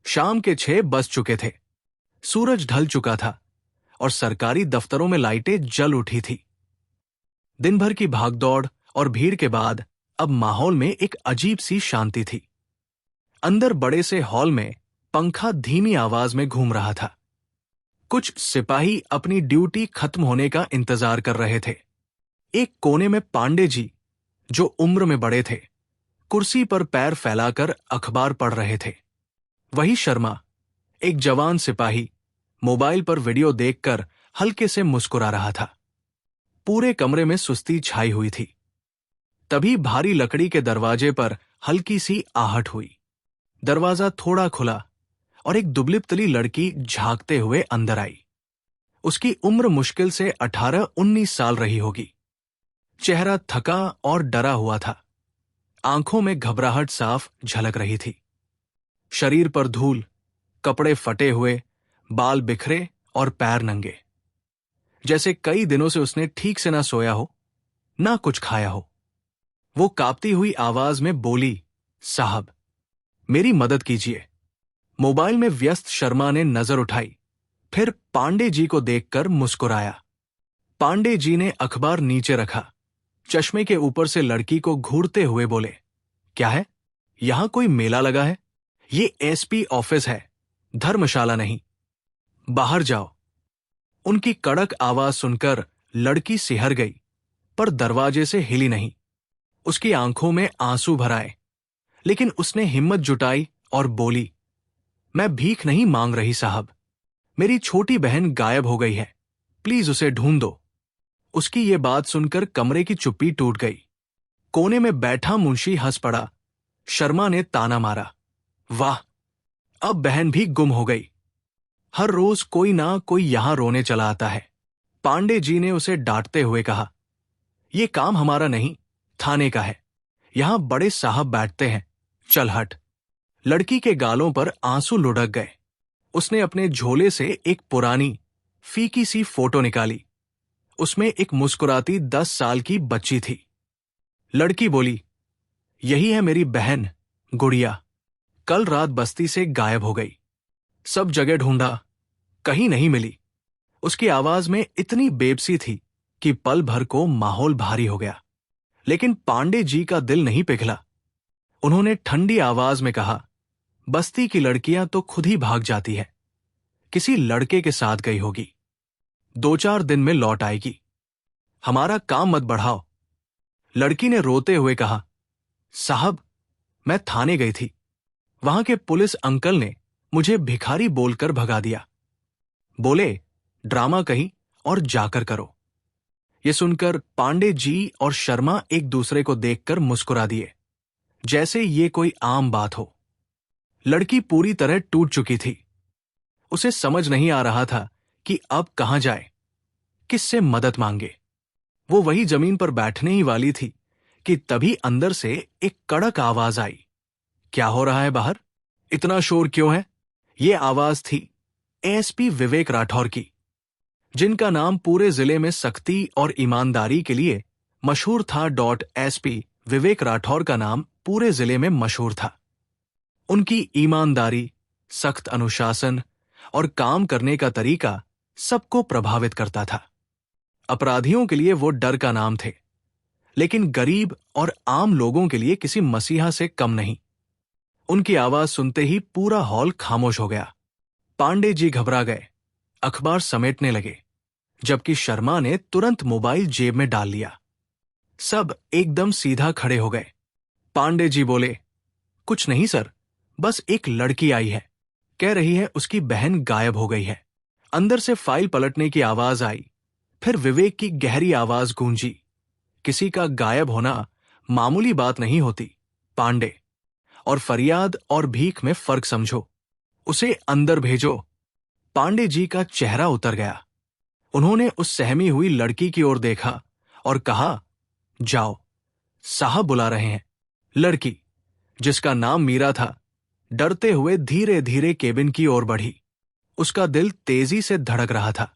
शाम के 6 बज चुके थे। सूरज ढल चुका था और सरकारी दफ्तरों में लाइटें जल उठी थी। दिन भर की भागदौड़ और भीड़ के बाद अब माहौल में एक अजीब सी शांति थी। अंदर बड़े से हॉल में पंखा धीमी आवाज में घूम रहा था। कुछ सिपाही अपनी ड्यूटी खत्म होने का इंतजार कर रहे थे। एक कोने में पांडे जी, जो उम्र में बड़े थे, कुर्सी पर पैर फैलाकर अखबार पढ़ रहे थे। वही शर्मा, एक जवान सिपाही, मोबाइल पर वीडियो देखकर हल्के से मुस्कुरा रहा था। पूरे कमरे में सुस्ती छाई हुई थी। तभी भारी लकड़ी के दरवाजे पर हल्की सी आहट हुई। दरवाजा थोड़ा खुला और एक दुबली-पतली लड़की झांकते हुए अंदर आई। उसकी उम्र मुश्किल से 18-19 साल रही होगी। चेहरा थका और डरा हुआ था। आंखों में घबराहट साफ झलक रही थी। शरीर पर धूल, कपड़े फटे हुए, बाल बिखरे और पैर नंगे, जैसे कई दिनों से उसने ठीक से ना सोया हो, ना कुछ खाया हो। वो कांपती हुई आवाज में बोली, साहब, मेरी मदद कीजिए। मोबाइल में व्यस्त शर्मा ने नजर उठाई, फिर पांडे जी को देखकर मुस्कुराया। पांडे जी ने अखबार नीचे रखा, चश्मे के ऊपर से लड़की को घूरते हुए बोले, क्या है? यहां कोई मेला लगा है? ये एसपी ऑफिस है, धर्मशाला नहीं। बाहर जाओ। उनकी कड़क आवाज सुनकर लड़की सिहर गई, पर दरवाजे से हिली नहीं। उसकी आंखों में आंसू भर आए, लेकिन उसने हिम्मत जुटाई और बोली, मैं भीख नहीं मांग रही साहब, मेरी छोटी बहन गायब हो गई है, प्लीज उसे ढूंढ दो। उसकी ये बात सुनकर कमरे की चुप्पी टूट गई। कोने में बैठा मुंशी हंस पड़ा। शर्मा ने ताना मारा, वाह, अब बहन भी गुम हो गई। हर रोज कोई ना कोई यहां रोने चला आता है। पांडे जी ने उसे डांटते हुए कहा, यह काम हमारा नहीं, थाने का है। यहां बड़े साहब बैठते हैं, चल हट। लड़की के गालों पर आंसू लुढ़क गए। उसने अपने झोले से एक पुरानी, फीकी सी फोटो निकाली। उसमें एक मुस्कुराती 10 साल की बच्ची थी। लड़की बोली, यही है मेरी बहन गुड़िया, कल रात बस्ती से गायब हो गई। सब जगह ढूंढा, कहीं नहीं मिली। उसकी आवाज में इतनी बेबसी थी कि पल भर को माहौल भारी हो गया। लेकिन पांडे जी का दिल नहीं पिघला। उन्होंने ठंडी आवाज में कहा, बस्ती की लड़कियां तो खुद ही भाग जाती है, किसी लड़के के साथ गई होगी, 2-4 दिन में लौट आएगी। हमारा काम मत बढ़ाओ। लड़की ने रोते हुए कहा, साहब, मैं थाने गई थी, वहां के पुलिस अंकल ने मुझे भिखारी बोलकर भगा दिया। बोले, ड्रामा कहीं और जाकर करो। ये सुनकर पांडे जी और शर्मा एक दूसरे को देखकर मुस्कुरा दिए, जैसे ये कोई आम बात हो। लड़की पूरी तरह टूट चुकी थी। उसे समझ नहीं आ रहा था कि अब कहां जाए, किससे मदद मांगे। वो वही जमीन पर बैठने ही वाली थी कि तभी अंदर से एक कड़क आवाज आई, क्या हो रहा है बाहर? इतना शोर क्यों है? ये आवाज थी एसपी विवेक राठौर की, जिनका नाम पूरे जिले में सख्ती और ईमानदारी के लिए मशहूर था। एसपी विवेक राठौर का नाम पूरे जिले में मशहूर था। उनकी ईमानदारी, सख्त अनुशासन और काम करने का तरीका सबको प्रभावित करता था। अपराधियों के लिए वो डर का नाम थे, लेकिन गरीब और आम लोगों के लिए किसी मसीहा से कम नहीं। उनकी आवाज सुनते ही पूरा हॉल खामोश हो गया। पांडे जी घबरा गए, अखबार समेटने लगे, जबकि शर्मा ने तुरंत मोबाइल जेब में डाल लिया। सब एकदम सीधा खड़े हो गए। पांडे जी बोले, कुछ नहीं सर, बस एक लड़की आई है, कह रही है उसकी बहन गायब हो गई है। अंदर से फाइल पलटने की आवाज आई, फिर विवेक की गहरी आवाज गूंजी, किसी का गायब होना मामूली बात नहीं होती पांडे, और फरियाद और भीख में फर्क समझो। उसे अंदर भेजो। पांडे जी का चेहरा उतर गया। उन्होंने उस सहमी हुई लड़की की ओर देखा और कहा, जाओ, साहब बुला रहे हैं। लड़की, जिसका नाम मीरा था, डरते हुए धीरे धीरे केबिन की ओर बढ़ी। उसका दिल तेजी से धड़क रहा था।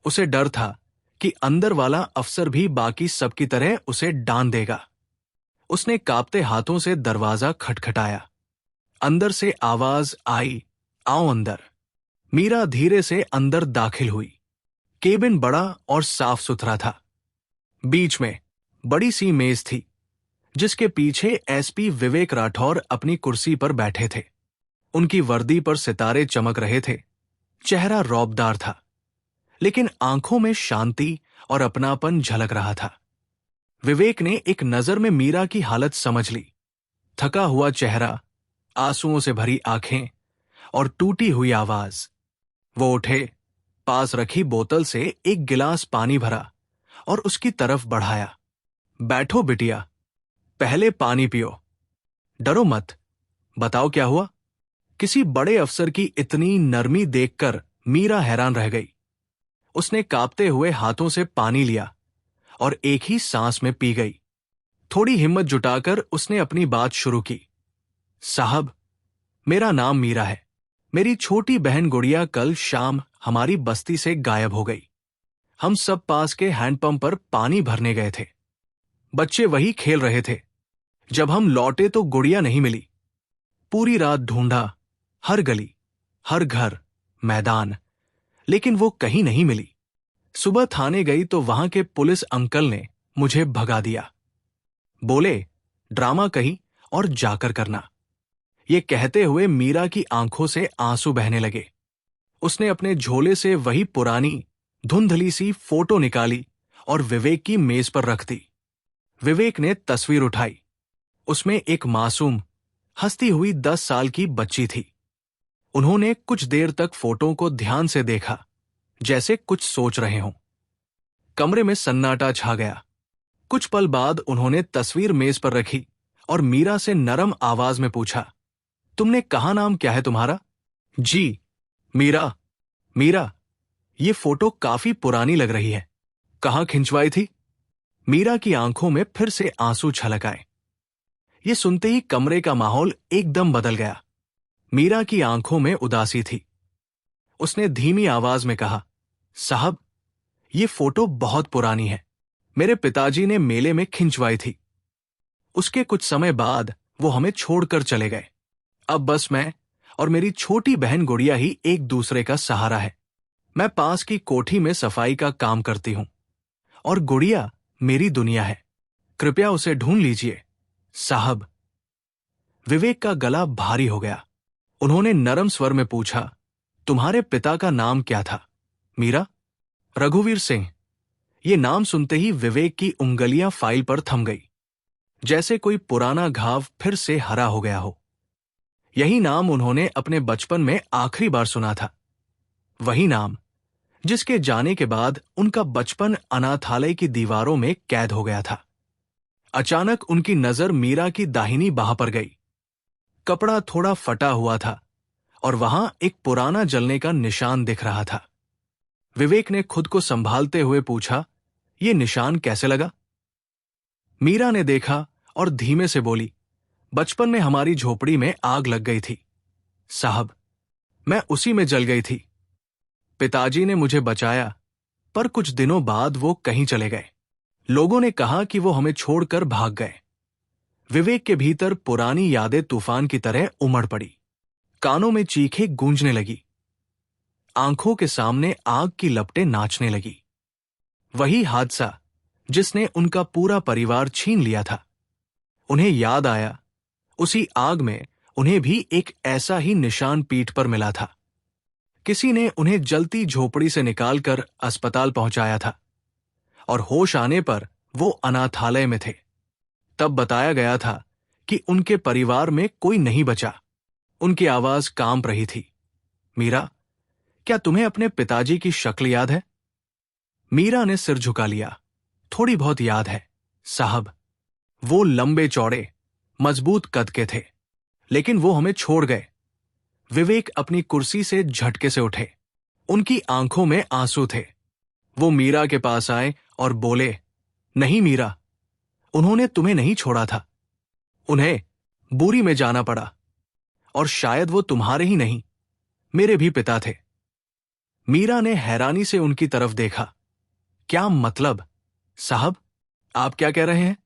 उसे डर था कि अंदर वाला अफसर भी बाकी सबकी तरह उसे डांट देगा। उसने कांपते हाथों से दरवाजा खटखटाया। अंदर से आवाज आई, आओ अंदर। मीरा धीरे से अंदर दाखिल हुई। केबिन बड़ा और साफ सुथरा था। बीच में बड़ी सी मेज थी, जिसके पीछे एसपी विवेक राठौर अपनी कुर्सी पर बैठे थे। उनकी वर्दी पर सितारे चमक रहे थे। चेहरा रौबदार था, लेकिन आंखों में शांति और अपनापन झलक रहा था। विवेक ने एक नजर में मीरा की हालत समझ ली। थका हुआ चेहरा, आंसुओं से भरी आंखें और टूटी हुई आवाज। वो उठे, पास रखी बोतल से एक गिलास पानी भरा और उसकी तरफ बढ़ाया। बैठो बिटिया, पहले पानी पियो। डरो मत, बताओ क्या हुआ। किसी बड़े अफसर की इतनी नरमी देखकर मीरा हैरान रह गई। उसने कांपते हुए हाथों से पानी लिया और एक ही सांस में पी गई। थोड़ी हिम्मत जुटाकर उसने अपनी बात शुरू की। साहब, मेरा नाम मीरा है। मेरी छोटी बहन गुड़िया कल शाम हमारी बस्ती से गायब हो गई। हम सब पास के हैंडपंप पर पानी भरने गए थे। बच्चे वही खेल रहे थे। जब हम लौटे तो गुड़िया नहीं मिली। पूरी रात ढूंढा, हर गली, हर घर, मैदान, लेकिन वो कहीं नहीं मिली। सुबह थाने गई तो वहां के पुलिस अंकल ने मुझे भगा दिया। बोले, ड्रामा कहीं और जाकर करना। ये कहते हुए मीरा की आंखों से आंसू बहने लगे। उसने अपने झोले से वही पुरानी धुंधली सी फोटो निकाली और विवेक की मेज पर रख दी। विवेक ने तस्वीर उठाई। उसमें एक मासूम, हंसती हुई 10 साल की बच्ची थी। उन्होंने कुछ देर तक फोटो को ध्यान से देखा, जैसे कुछ सोच रहे हों। कमरे में सन्नाटा छा गया। कुछ पल बाद उन्होंने तस्वीर मेज पर रखी और मीरा से नरम आवाज में पूछा, तुमने कहा नाम क्या है तुम्हारा? जी, मीरा। मीरा, ये फोटो काफी पुरानी लग रही है। कहाँ खिंचवाई थी? मीरा की आंखों में फिर से आंसू छलक आए। ये सुनते ही कमरे का माहौल एकदम बदल गया। मीरा की आंखों में उदासी थी। उसने धीमी आवाज में कहा, साहब, ये फोटो बहुत पुरानी है। मेरे पिताजी ने मेले में खिंचवाई थी। उसके कुछ समय बाद वो हमें छोड़कर चले गए। अब बस मैं और मेरी छोटी बहन गुड़िया ही एक दूसरे का सहारा है। मैं पास की कोठी में सफाई का काम करती हूं और गुड़िया मेरी दुनिया है। कृपया उसे ढूंढ लीजिए, साहब। विवेक का गला भारी हो गया। उन्होंने नरम स्वर में पूछा, तुम्हारे पिता का नाम क्या था? मीरा? रघुवीर सिंह। ये नाम सुनते ही विवेक की उंगलियां फाइल पर थम गई, जैसे कोई पुराना घाव फिर से हरा हो गया हो। यही नाम उन्होंने अपने बचपन में आखिरी बार सुना था। वही नाम जिसके जाने के बाद उनका बचपन अनाथालय की दीवारों में कैद हो गया था। अचानक उनकी नजर मीरा की दाहिनी बाह पर गई। कपड़ा थोड़ा फटा हुआ था और वहां एक पुराना जलने का निशान दिख रहा था। विवेक ने खुद को संभालते हुए पूछा, ये निशान कैसे लगा? मीरा ने देखा और धीमे से बोली, बचपन में हमारी झोपड़ी में आग लग गई थी साहब। मैं उसी में जल गई थी। पिताजी ने मुझे बचाया, पर कुछ दिनों बाद वो कहीं चले गए। लोगों ने कहा कि वो हमें छोड़कर भाग गए। विवेक के भीतर पुरानी यादें तूफान की तरह उमड़ पड़ी। कानों में चीखें गूंजने लगी। आंखों के सामने आग की लपटें नाचने लगी। वही हादसा जिसने उनका पूरा परिवार छीन लिया था। उन्हें याद आया, उसी आग में उन्हें भी एक ऐसा ही निशान पीठ पर मिला था। किसी ने उन्हें जलती झोपड़ी से निकालकर अस्पताल पहुंचाया था और होश आने पर वो अनाथालय में थे। तब बताया गया था कि उनके परिवार में कोई नहीं बचा। उनकी आवाज कांप रही थी, मीरा, क्या तुम्हें अपने पिताजी की शक्ल याद है? मीरा ने सिर झुका लिया। थोड़ी बहुत याद है साहब। वो लंबे चौड़े, मजबूत कद के थे, लेकिन वो हमें छोड़ गए। विवेक अपनी कुर्सी से झटके से उठे। उनकी आंखों में आंसू थे। वो मीरा के पास आए और बोले, नहीं मीरा, उन्होंने तुम्हें नहीं छोड़ा था। उन्हें बुरी में जाना पड़ा और शायद वो तुम्हारे ही नहीं, मेरे भी पिता थे। मीरा ने हैरानी से उनकी तरफ देखा। क्या मतलब साहब, आप क्या कह रहे हैं?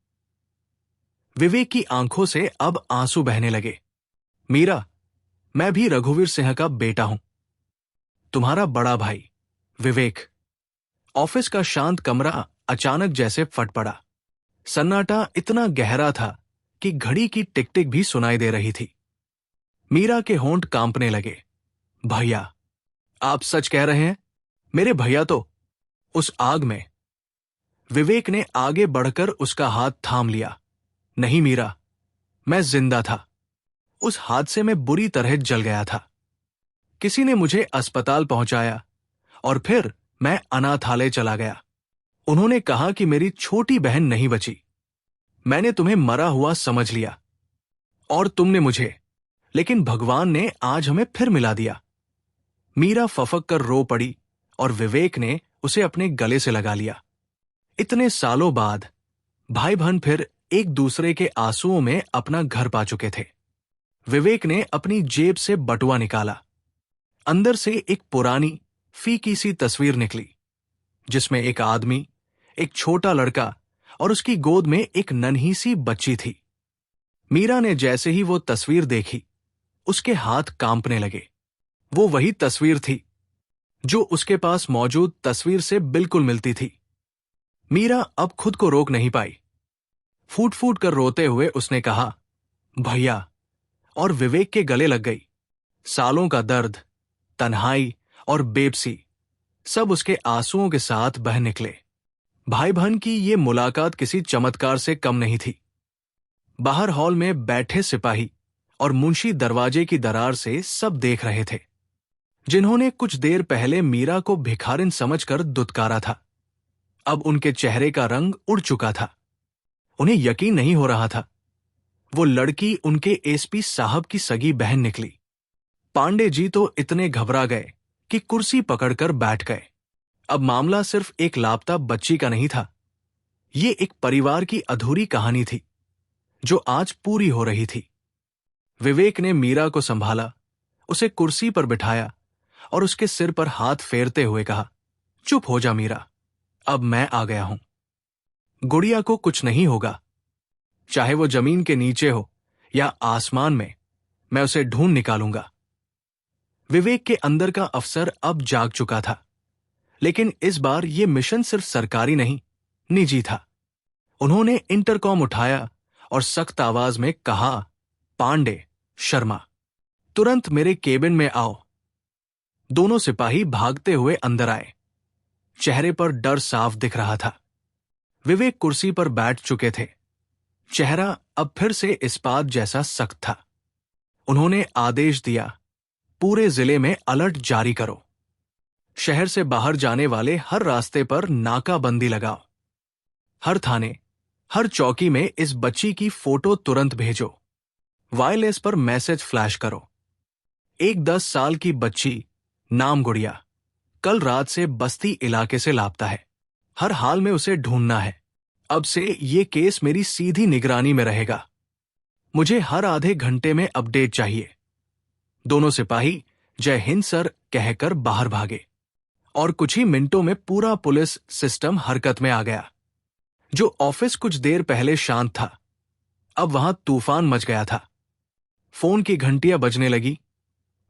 विवेक की आंखों से अब आंसू बहने लगे। मीरा, मैं भी रघुवीर सिंह का बेटा हूं, तुम्हारा बड़ा भाई विवेक। ऑफिस का शांत कमरा अचानक जैसे फट पड़ा। सन्नाटा इतना गहरा था कि घड़ी की टिक टिक भी सुनाई दे रही थी। मीरा के होंठ कांपने लगे। भैया, आप सच कह रहे हैं? मेरे भैया तो उस आग में। विवेक ने आगे बढ़कर उसका हाथ थाम लिया। नहीं मीरा, मैं जिंदा था। उस हादसे में बुरी तरह जल गया था। किसी ने मुझे अस्पताल पहुंचाया और फिर मैं अनाथालय चला गया। उन्होंने कहा कि मेरी छोटी बहन नहीं बची। मैंने तुम्हें मरा हुआ समझ लिया और तुमने मुझे, लेकिन भगवान ने आज हमें फिर मिला दिया। मीरा फफक कर रो पड़ी और विवेक ने उसे अपने गले से लगा लिया। इतने सालों बाद भाई बहन फिर एक दूसरे के आंसुओं में अपना घर पा चुके थे। विवेक ने अपनी जेब से बटुआ निकाला। अंदर से एक पुरानी फीकी सी तस्वीर निकली, जिसमें एक आदमी, एक छोटा लड़का और उसकी गोद में एक नन्ही सी बच्ची थी। मीरा ने जैसे ही वो तस्वीर देखी, उसके हाथ कांपने लगे। वो वही तस्वीर थी जो उसके पास मौजूद तस्वीर से बिल्कुल मिलती थी। मीरा अब खुद को रोक नहीं पाई। फूट फूट कर रोते हुए उसने कहा, भैया, और विवेक के गले लग गई। सालों का दर्द, तन्हाई और बेबसी सब उसके आंसुओं के साथ बह निकले। भाई बहन की ये मुलाकात किसी चमत्कार से कम नहीं थी। बाहर हॉल में बैठे सिपाही और मुंशी दरवाजे की दरार से सब देख रहे थे, जिन्होंने कुछ देर पहले मीरा को भिखारिन समझकर दुत्कारा था। अब उनके चेहरे का रंग उड़ चुका था। उन्हें यकीन नहीं हो रहा था। वो लड़की उनके एसपी साहब की सगी बहन निकली। पांडे जी तो इतने घबरा गए कि कुर्सी पकड़कर बैठ गए। अब मामला सिर्फ एक लापता बच्ची का नहीं था। ये एक परिवार की अधूरी कहानी थी जो आज पूरी हो रही थी। विवेक ने मीरा को संभाला, उसे कुर्सी पर बिठाया और उसके सिर पर हाथ फेरते हुए कहा, चुप हो जा मीरा, अब मैं आ गया हूं। गुड़िया को कुछ नहीं होगा। चाहे वो जमीन के नीचे हो या आसमान में, मैं उसे ढूंढ निकालूंगा। विवेक के अंदर का अफसर अब जाग चुका था, लेकिन इस बार यह मिशन सिर्फ सरकारी नहीं, निजी था। उन्होंने इंटरकॉम उठाया और सख्त आवाज में कहा, पांडे, शर्मा, तुरंत मेरे केबिन में आओ। दोनों सिपाही भागते हुए अंदर आए। चेहरे पर डर साफ दिख रहा था। विवेक कुर्सी पर बैठ चुके थे। चेहरा अब फिर से इस्पात जैसा सख्त था। उन्होंने आदेश दिया, पूरे जिले में अलर्ट जारी करो। शहर से बाहर जाने वाले हर रास्ते पर नाकाबंदी लगाओ। हर थाने, हर चौकी में इस बच्ची की फोटो तुरंत भेजो। वायरलेस पर मैसेज फ्लैश करो। एक 10 साल की बच्ची, नाम गुड़िया, कल रात से बस्ती इलाके से लापता है। हर हाल में उसे ढूंढना है। अब से ये केस मेरी सीधी निगरानी में रहेगा। मुझे हर आधे घंटे में अपडेट चाहिए। दोनों सिपाही जय हिंद सर कहकर बाहर भागे और कुछ ही मिनटों में पूरा पुलिस सिस्टम हरकत में आ गया। जो ऑफिस कुछ देर पहले शांत था, अब वहां तूफान मच गया था। फोन की घंटियां बजने लगी,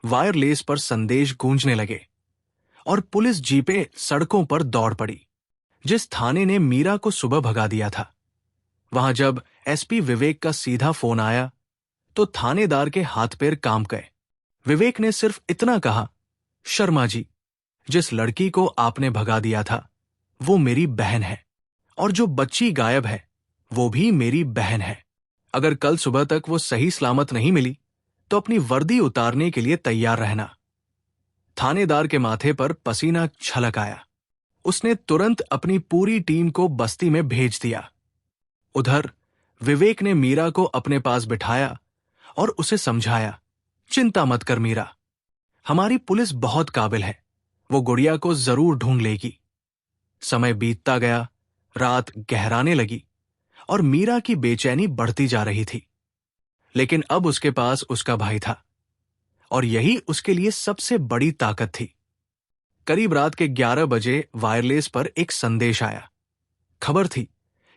वायरलेस पर संदेश गूंजने लगे और पुलिस जीपें सड़कों पर दौड़ पड़ी। जिस थाने ने मीरा को सुबह भगा दिया था, वहां जब एसपी विवेक का सीधा फोन आया तो थानेदार के हाथ पैर कांप गए। विवेक ने सिर्फ इतना कहा, शर्मा जी, जिस लड़की को आपने भगा दिया था वो मेरी बहन है, और जो बच्ची गायब है वो भी मेरी बहन है। अगर कल सुबह तक वो सही सलामत नहीं मिली तो अपनी वर्दी उतारने के लिए तैयार रहना। थानेदार के माथे पर पसीना छलक आया। उसने तुरंत अपनी पूरी टीम को बस्ती में भेज दिया। उधर विवेक ने मीरा को अपने पास बिठाया और उसे समझाया, चिंता मत कर मीरा, हमारी पुलिस बहुत काबिल है, वो गुड़िया को जरूर ढूंढ लेगी। समय बीतता गया, रात गहराने लगी और मीरा की बेचैनी बढ़ती जा रही थी। लेकिन अब उसके पास उसका भाई था और यही उसके लिए सबसे बड़ी ताकत थी। करीब रात के 11 बजे वायरलेस पर एक संदेश आया। खबर थी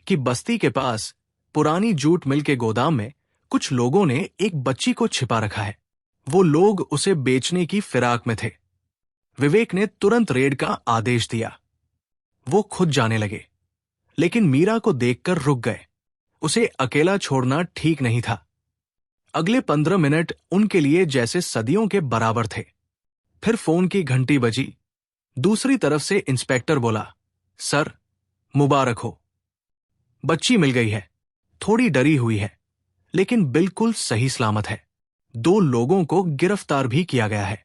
कि बस्ती के पास पुरानी जूट मिल के गोदाम में कुछ लोगों ने एक बच्ची को छिपा रखा है। वो लोग उसे बेचने की फिराक में थे। विवेक ने तुरंत रेड का आदेश दिया। वो खुद जाने लगे, लेकिन मीरा को देखकर रुक गए। उसे अकेला छोड़ना ठीक नहीं था। अगले 15 मिनट उनके लिए जैसे सदियों के बराबर थे। फिर फोन की घंटी बजी। दूसरी तरफ से इंस्पेक्टर बोला, सर, मुबारक हो, बच्ची मिल गई है। थोड़ी डरी हुई है, लेकिन बिल्कुल सही सलामत है। 2 लोगों को गिरफ्तार भी किया गया है।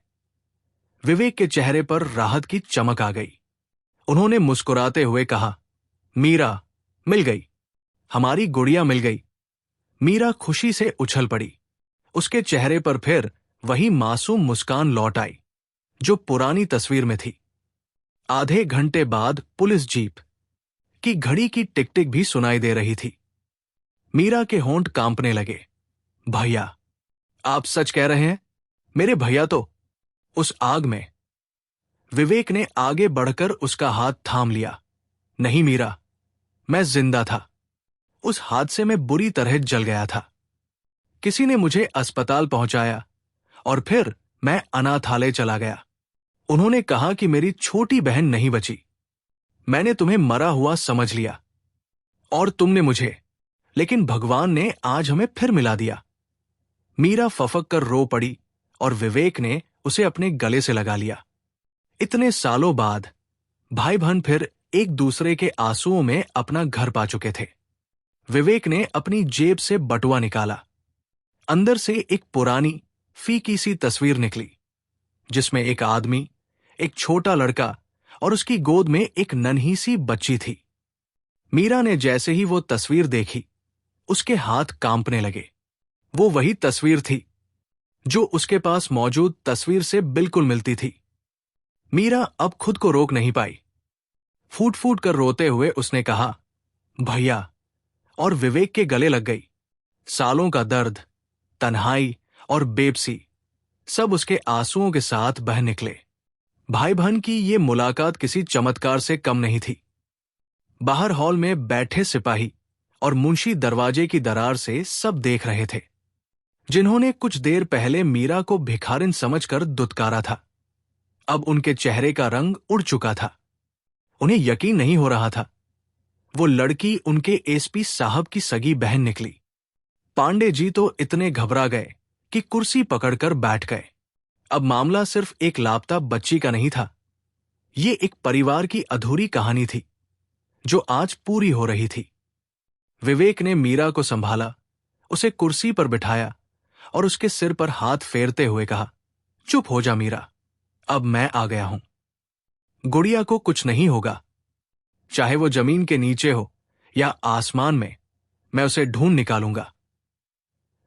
विवेक के चेहरे पर राहत की चमक आ गई। उन्होंने मुस्कुराते हुए कहा, मीरा मिल गई, हमारी गुड़िया मिल गई। मीरा खुशी से उछल पड़ी। उसके चेहरे पर फिर वही मासूम मुस्कान लौट आई जो पुरानी तस्वीर में थी। आधे घंटे बाद पुलिस जीप की घड़ी की टिक टिक भी सुनाई दे रही थी। मीरा के होंठ कांपने लगे। भैया, आप सच कह रहे हैं? मेरे भैया तो उस आग में। विवेक ने आगे बढ़कर उसका हाथ थाम लिया। नहीं मीरा, मैं जिंदा था। उस हादसे में बुरी तरह जल गया था। किसी ने मुझे अस्पताल पहुंचाया और फिर मैं अनाथालय चला गया। उन्होंने कहा कि मेरी छोटी बहन नहीं बची। मैंने तुम्हें मरा हुआ समझ लिया और तुमने मुझे, लेकिन भगवान ने आज हमें फिर मिला दिया। मीरा फफक कर रो पड़ी और विवेक ने उसे अपने गले से लगा लिया। इतने सालों बाद भाई बहन फिर एक दूसरे के आंसुओं में अपना घर पा चुके थे। विवेक ने अपनी जेब से बटुआ निकाला। अंदर से एक पुरानी फीकी सी तस्वीर निकली, जिसमें एक आदमी, एक छोटा लड़का और उसकी गोद में एक नन्ही सी बच्ची थी। मीरा ने जैसे ही वो तस्वीर देखी, उसके हाथ कांपने लगे। वो वही तस्वीर थी जो उसके पास मौजूद तस्वीर से बिल्कुल मिलती थी। मीरा अब खुद को रोक नहीं पाई। फूट फूट कर रोते हुए उसने कहा, भैया, और विवेक के गले लग गई। सालों का दर्द, तन्हाई और बेबसी सब उसके आंसुओं के साथ बह निकले। भाई बहन की ये मुलाकात किसी चमत्कार से कम नहीं थी। बाहर हॉल में बैठे सिपाही और मुंशी दरवाजे की दरार से सब देख रहे थे, जिन्होंने कुछ देर पहले मीरा को भिखारिन समझकर दुत्कारा था। अब उनके चेहरे का रंग उड़ चुका था। उन्हें यकीन नहीं हो रहा था। वो लड़की उनके एसपी साहब की सगी बहन निकली। पांडे जी तो इतने घबरा गए कि कुर्सी पकड़कर बैठ गए। अब मामला सिर्फ एक लापता बच्ची का नहीं था। ये एक परिवार की अधूरी कहानी थी जो आज पूरी हो रही थी। विवेक ने मीरा को संभाला, उसे कुर्सी पर बिठाया और उसके सिर पर हाथ फेरते हुए कहा, चुप हो जा मीरा, अब मैं आ गया हूं। गुड़िया को कुछ नहीं होगा। चाहे वो जमीन के नीचे हो या आसमान में, मैं उसे ढूंढ निकालूंगा।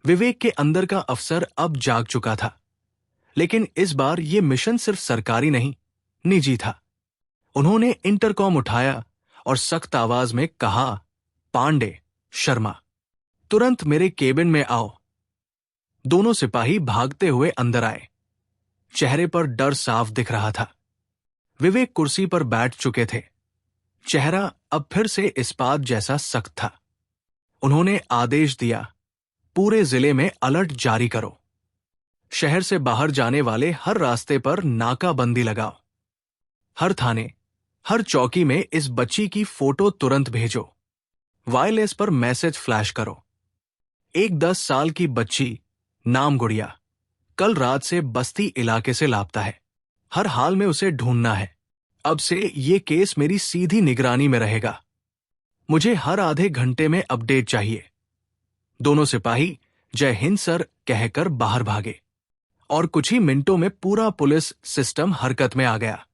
विवेक के अंदर का अफसर अब जाग चुका था, लेकिन इस बार यह मिशन सिर्फ सरकारी नहीं, निजी था। उन्होंने इंटरकॉम उठाया और सख्त आवाज में कहा, पांडे, शर्मा, तुरंत मेरे केबिन में आओ। दोनों सिपाही भागते हुए अंदर आए। चेहरे पर डर साफ दिख रहा था। विवेक कुर्सी पर बैठ चुके थे। चेहरा अब फिर से इस्पात जैसा सख्त था। उन्होंने आदेश दिया, पूरे जिले में अलर्ट जारी करो। शहर से बाहर जाने वाले हर रास्ते पर नाकाबंदी लगाओ। हर थाने, हर चौकी में इस बच्ची की फोटो तुरंत भेजो। वायरलेस पर मैसेज फ्लैश करो। एक 10 साल की बच्ची, नाम गुड़िया, कल रात से बस्ती इलाके से लापता है। हर हाल में उसे ढूंढना है। अब से ये केस मेरी सीधी निगरानी में रहेगा। मुझे हर आधे घंटे में अपडेट चाहिए। दोनों सिपाही जय हिंद सर कहकर बाहर भागे और कुछ ही मिनटों में पूरा पुलिस सिस्टम हरकत में आ गया।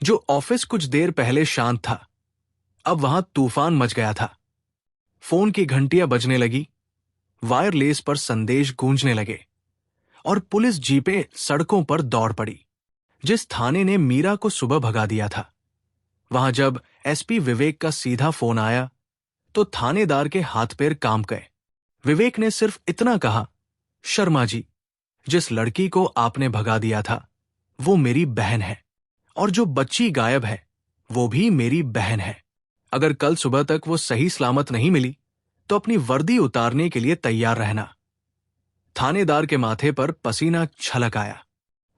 जो ऑफिस कुछ देर पहले शांत था, अब वहां तूफान मच गया था। फोन की घंटियां बजने लगी, वायरलेस पर संदेश गूंजने लगे और पुलिस जीपें सड़कों पर दौड़ पड़ी। जिस थाने ने मीरा को सुबह भगा दिया था, वहां जब एसपी विवेक का सीधा फोन आया तो थानेदार के हाथ पैर कांप गए। विवेक ने सिर्फ इतना कहा, शर्मा जी, जिस लड़की को आपने भगा दिया था वो मेरी बहन है, और जो बच्ची गायब है वो भी मेरी बहन है। अगर कल सुबह तक वो सही सलामत नहीं मिली तो अपनी वर्दी उतारने के लिए तैयार रहना। थानेदार के माथे पर पसीना छलक आया।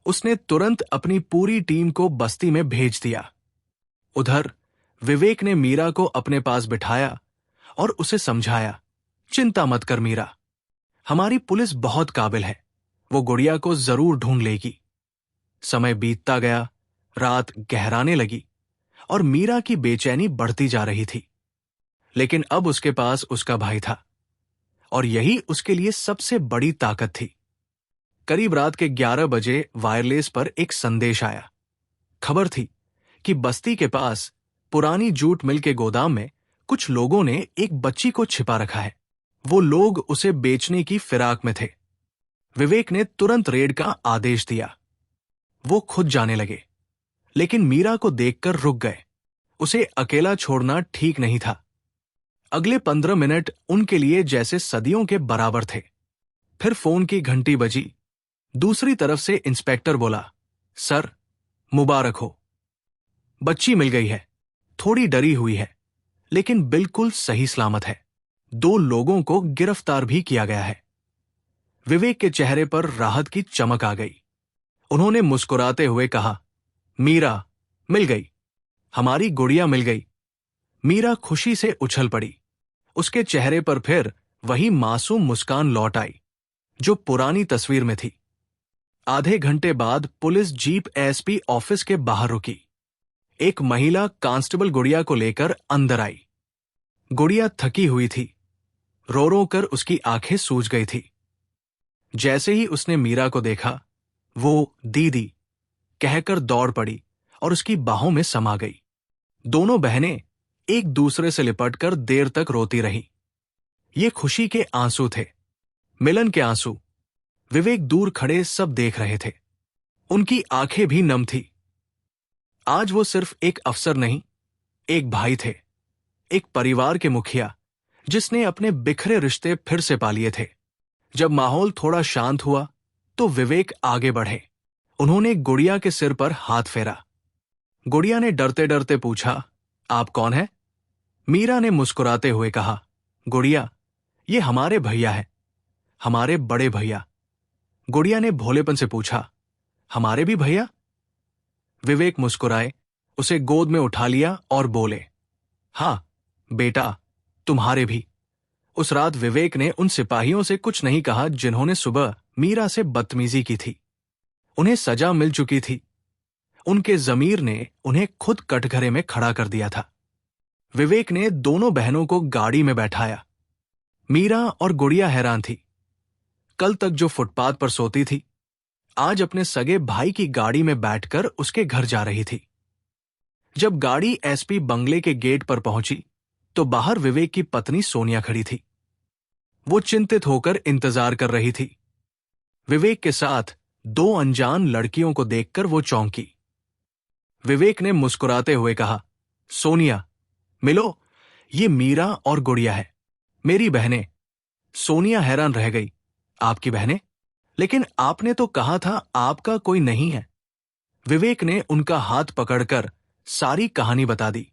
उसने तुरंत अपनी पूरी टीम को बस्ती में भेज दिया। उधर विवेक ने मीरा को अपने पास बिठाया और उसे समझाया, चिंता मत कर मीरा, हमारी पुलिस बहुत काबिल है, वो गुड़िया को जरूर ढूंढ लेगी। समय बीतता गया, रात गहराने लगी और मीरा की बेचैनी बढ़ती जा रही थी। लेकिन अब उसके पास उसका भाई था और यही उसके लिए सबसे बड़ी ताकत थी। करीब रात के 11 बजे वायरलेस पर एक संदेश आया। खबर थी कि बस्ती के पास पुरानी जूट मिल के गोदाम में कुछ लोगों ने एक बच्ची को छिपा रखा है। वो लोग उसे बेचने की फिराक में थे। विवेक ने तुरंत रेड का आदेश दिया। वो खुद जाने लगे, लेकिन मीरा को देखकर रुक गए। उसे अकेला छोड़ना ठीक नहीं था। अगले 15 मिनट उनके लिए जैसे सदियों के बराबर थे। फिर फोन की घंटी बजी। दूसरी तरफ से इंस्पेक्टर बोला, सर, मुबारक हो, बच्ची मिल गई है। थोड़ी डरी हुई है, लेकिन बिल्कुल सही सलामत है। 2 लोगों को गिरफ्तार भी किया गया है। विवेक के चेहरे पर राहत की चमक आ गई। उन्होंने मुस्कुराते हुए कहा, मीरा मिल गई, हमारी गुड़िया मिल गई। मीरा खुशी से उछल पड़ी। उसके चेहरे पर फिर वही मासूम मुस्कान लौट आई जो पुरानी तस्वीर में थी। आधे घंटे बाद पुलिस जीप एसपी ऑफिस के बाहर रुकी। एक महिला कांस्टेबल गुड़िया को लेकर अंदर आई। गुड़िया थकी हुई थी। रो रो कर उसकी आंखें सूज गई थी। जैसे ही उसने मीरा को देखा, वो दीदी कहकर दौड़ पड़ी और उसकी बाहों में समा गई। दोनों बहनें एक दूसरे से लिपटकर देर तक रोती रहीं। ये खुशी के आंसू थे, मिलन के आंसू। विवेक दूर खड़े सब देख रहे थे। उनकी आंखें भी नम थी। आज वो सिर्फ एक अफसर नहीं, एक भाई थे, एक परिवार के मुखिया जिसने अपने बिखरे रिश्ते फिर से पा लिए थे। जब माहौल थोड़ा शांत हुआ तो विवेक आगे बढ़े। उन्होंने गुड़िया के सिर पर हाथ फेरा। गुड़िया ने डरते डरते पूछा, आप कौन हैं? मीरा ने मुस्कुराते हुए कहा, गुड़िया, ये हमारे भैया हैं, हमारे बड़े भैया। गुड़िया ने भोलेपन से पूछा, हमारे भी भैया? विवेक मुस्कुराए, उसे गोद में उठा लिया और बोले, हां बेटा, तुम्हारे भी। उस रात विवेक ने उन सिपाहियों से कुछ नहीं कहा जिन्होंने सुबह मीरा से बदतमीजी की थी। उन्हें सजा मिल चुकी थी। उनके जमीर ने उन्हें खुद कटघरे में खड़ा कर दिया था। विवेक ने दोनों बहनों को गाड़ी में बैठाया। मीरा और गुड़िया हैरान थी। कल तक जो फुटपाथ पर सोती थी, आज अपने सगे भाई की गाड़ी में बैठकर उसके घर जा रही थी। जब गाड़ी एसपी बंगले के गेट पर पहुंची तो बाहर विवेक की पत्नी सोनिया खड़ी थी। वो चिंतित होकर इंतजार कर रही थी। विवेक के साथ 2 अनजान लड़कियों को देखकर वो चौंकी। विवेक ने मुस्कुराते हुए कहा, सोनिया, मिलो, ये मीरा और गुड़िया है, मेरी बहनें। सोनिया हैरान रह गई, आपकी बहनें? लेकिन आपने तो कहा था आपका कोई नहीं है। विवेक ने उनका हाथ पकड़कर सारी कहानी बता दी।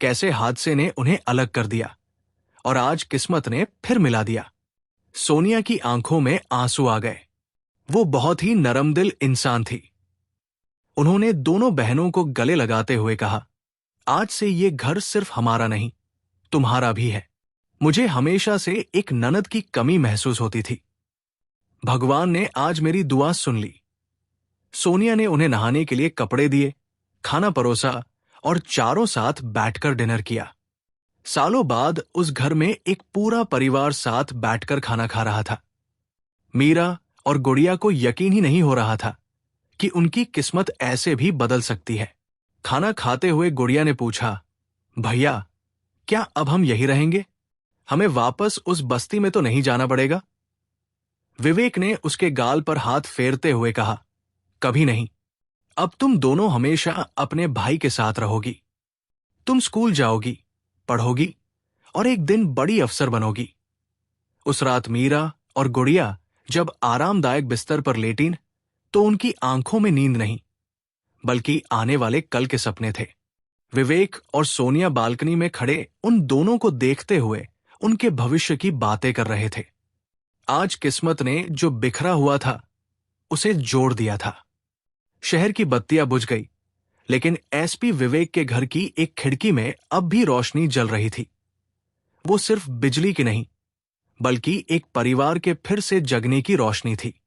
कैसे हादसे ने उन्हें अलग कर दिया और आज किस्मत ने फिर मिला दिया। सोनिया की आंखों में आंसू आ गए। वो बहुत ही नरमदिल इंसान थी। उन्होंने दोनों बहनों को गले लगाते हुए कहा, आज से ये घर सिर्फ हमारा नहीं, तुम्हारा भी है। मुझे हमेशा से एक ननद की कमी महसूस होती थी। भगवान ने आज मेरी दुआ सुन ली। सोनिया ने उन्हें नहाने के लिए कपड़े दिए, खाना परोसा और चारों साथ बैठकर डिनर किया। सालों बाद उस घर में एक पूरा परिवार साथ बैठकर खाना खा रहा था। मीरा और गुड़िया को यकीन ही नहीं हो रहा था कि उनकी किस्मत ऐसे भी बदल सकती है। खाना खाते हुए गुड़िया ने पूछा, भैया, क्या अब हम यही रहेंगे? हमें वापस उस बस्ती में तो नहीं जाना पड़ेगा? विवेक ने उसके गाल पर हाथ फेरते हुए कहा, कभी नहीं। अब तुम दोनों हमेशा अपने भाई के साथ रहोगी। तुम स्कूल जाओगी, पढ़ोगी और एक दिन बड़ी अफसर बनोगी। उस रात मीरा और गुड़िया जब आरामदायक बिस्तर पर लेटी तो उनकी आंखों में नींद नहीं, बल्कि आने वाले कल के सपने थे। विवेक और सोनिया बालकनी में खड़े उन दोनों को देखते हुए उनके भविष्य की बातें कर रहे थे। आज किस्मत ने जो बिखरा हुआ था उसे जोड़ दिया था। शहर की बत्तियां बुझ गई, लेकिन एसपी विवेक के घर की एक खिड़की में अब भी रोशनी जल रही थी। वो सिर्फ बिजली की नहीं, बल्कि एक परिवार के फिर से जगने की रोशनी थी।